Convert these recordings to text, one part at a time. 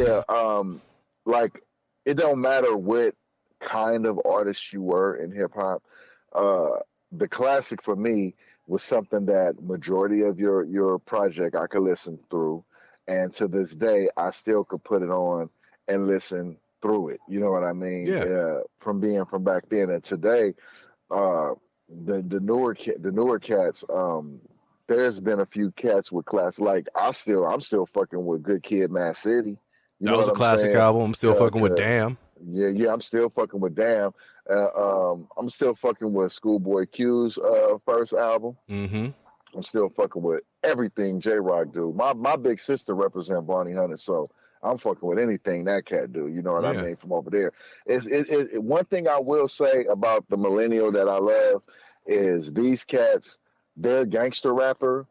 yeah. Like it don't matter what kind of artist you were in hip hop. Uh, the classic for me was something that majority of your project I could listen through, and to this day I still could put it on and listen through it. You know what I mean? Yeah. From being from back then and today, uh, the newer cats. There's been a few cats with class. Like I'm still fucking with Good Kid, Mad City. You That know was what a I'm classic saying? album. I'm still fucking with The Damn. yeah, I'm still fucking with Damn. I'm still fucking with Schoolboy Q's first album. Mm-hmm. I'm still fucking with everything J Rock do. My big sister represent Bonnie Hunter, so I'm fucking with anything that cat do. You know what I Yeah. mean? From over there. One thing I will say about the millennial that I love is these cats. Their gangster rapper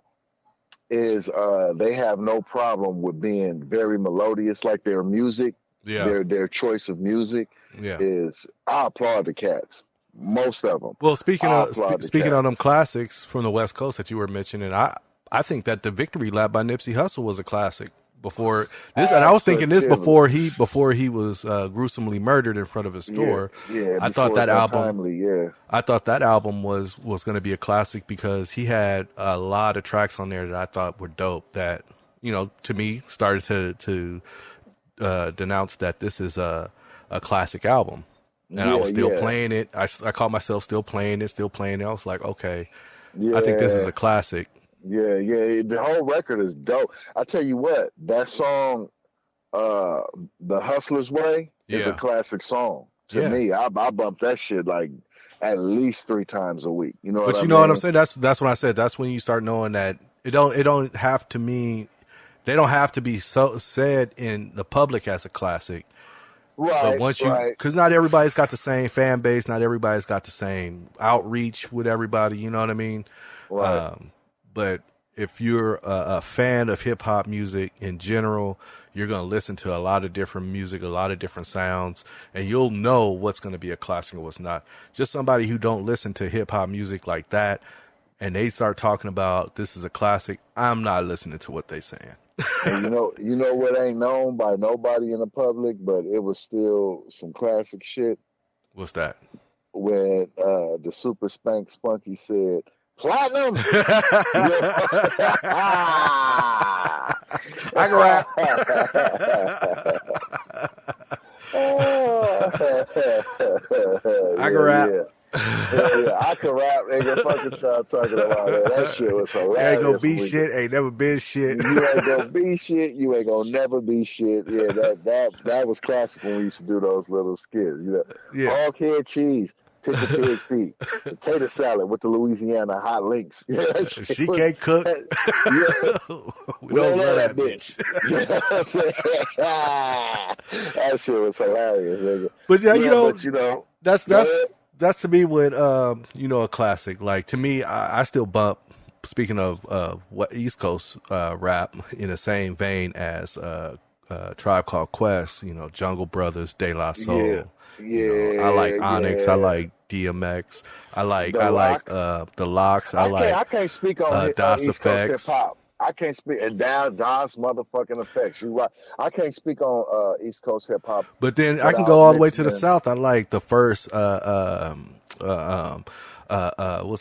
is they have no problem with being very melodious, like their music, Yeah. their choice of music Yeah. is. I applaud the cats. Most of them. Well, I applaud the speaking of them cats. classics from the West Coast that you were mentioning, I think that the Victory Lap by Nipsey Hussle was a classic. Before this, and I was thinking this Absolutely. before he was gruesomely murdered in front of his Yeah, store. yeah. I thought Before that it's album, untimely. Yeah, I thought that album was going to be a classic because he had a lot of tracks on there that I thought were dope. That to me, started to denounce that this is a classic album. And I yeah, was still yeah, playing it. I caught myself still playing it. I was like, okay, I think this is yeah, a classic. yeah. The whole record is dope. I tell you what, that song, uh, "The Hustler's Way," is a Yeah, classic song to yeah. me. I bump that shit like at least 3 times a week. You know what But I you know what I'm mean? saying? That's when I said that's when you start knowing that it don't have to mean they don't have to be so said in the public as a classic. But Right, once right, because not everybody's got the same fan base, not everybody's got the same outreach with everybody. You know what I mean? right. But if you're a fan of hip hop music in general, you're going to listen to a lot of different music, a lot of different sounds, and you'll know what's going to be a classic and what's not. Just somebody who don't listen to hip hop music like that, and they start talking about this is a classic, I'm not listening to what they saying. And you know what ain't known by nobody in the public, but it was still some classic shit What's that? when the Super Spank Spunky said platinum. Yeah. I can rap. I can Yeah, rap. yeah. Hell yeah, I can rap, nigga. Fucking try talking about that. That shit was You ain't gonna hilarious. be shit. Ain't never been shit. You ain't gonna be shit. You ain't gonna never be shit. Yeah, that was classic when we used to do those little skits. Yeah. Hog head cheese, pickle pig feet, potato salad with the Louisiana hot links. Yeah, that If shit she was. can't cook, Yeah, we don't love that bitch. bitch. Yeah, that shit was hilarious, nigga. But yeah, Yeah, but that's go ahead. that's to me what a classic. Like to me, I still bump. Speaking of what East Coast rap in the same vein as Tribe Called Quest, Jungle Brothers, De La Yeah, Soul. I like yeah, Onyx. I yeah. like DMX. I like The Locks. the Locks. I like I can't speak on Das East Coast hip Effects. hop. I can't speak and down Don's motherfucking effects. You right. I can't speak on East Coast hip hop But then I can go without all the way to the mentioning. south. I like the first what's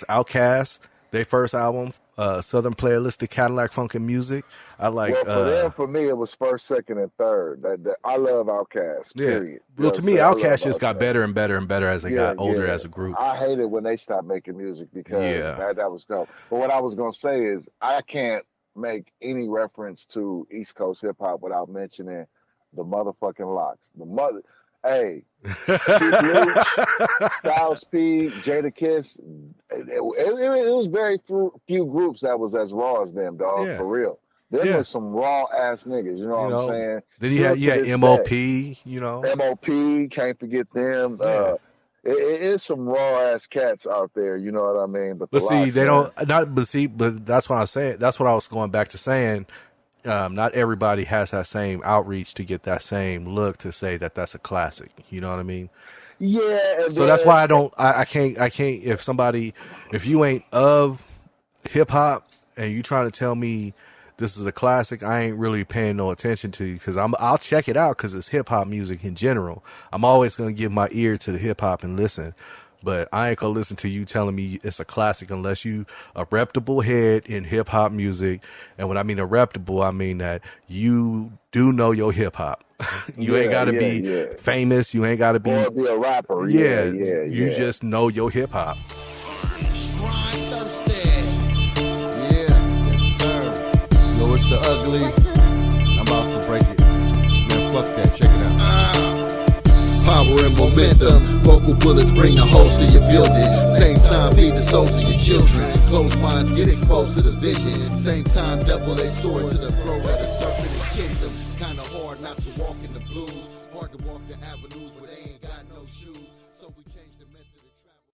Outkast, their first album, Southern Playlist, the Cadillac Funkin' Music. I like Well, for me, it was first, second, and third. I love Outkast. yeah. Period. You know Well, what I'm to me, saying? I love Outkast just got Outkast. better and better and better as they Yeah, got older yeah. as a group. I hated when they stopped making music because Yeah. that was dope. But what I was gonna say is I can't make any reference to East Coast hip hop without mentioning the motherfucking Locks. Hey, Sheik Luch, Styles P, Jada Kiss. It was very few groups that was as raw as them, dog. Yeah. For real. Them Yeah. was some raw ass niggas. You know what I'm saying? Then Still you to had this day. MOP. MOP, can't forget them. Yeah. It is some raw ass cats out there, you know what I mean? But the But see, Locks, they man. don't not. But that's what I say. That's what I was going back to saying. Not everybody has that same outreach to get that same look to say that that's a classic. You know what I mean? Yeah, and So that's then why I don't. I can't. If you ain't of hip hop and you trying to tell me this is a classic. I ain't really paying no attention to, because I'll check it out because it's hip hop music in general. I'm always gonna give my ear to the hip hop and listen. But I ain't gonna listen to you telling me it's a classic unless you a reputable head in hip hop music. And when I mean a reputable, I mean that you do know your hip hop. You ain't gotta be famous. You ain't gotta be or be a rapper. You just know your hip hop. Yo, it's the ugly. I'm about to break it. Man, fuck that. Check it out. Power and momentum, vocal bullets bring the host to your building. Same time feed the souls of your children. Closed minds get exposed to the vision. Same time double-edged sword to the throat of the serpent and kingdom. Kinda hard not to walk in the blues. Hard to walk the avenues where they ain't got no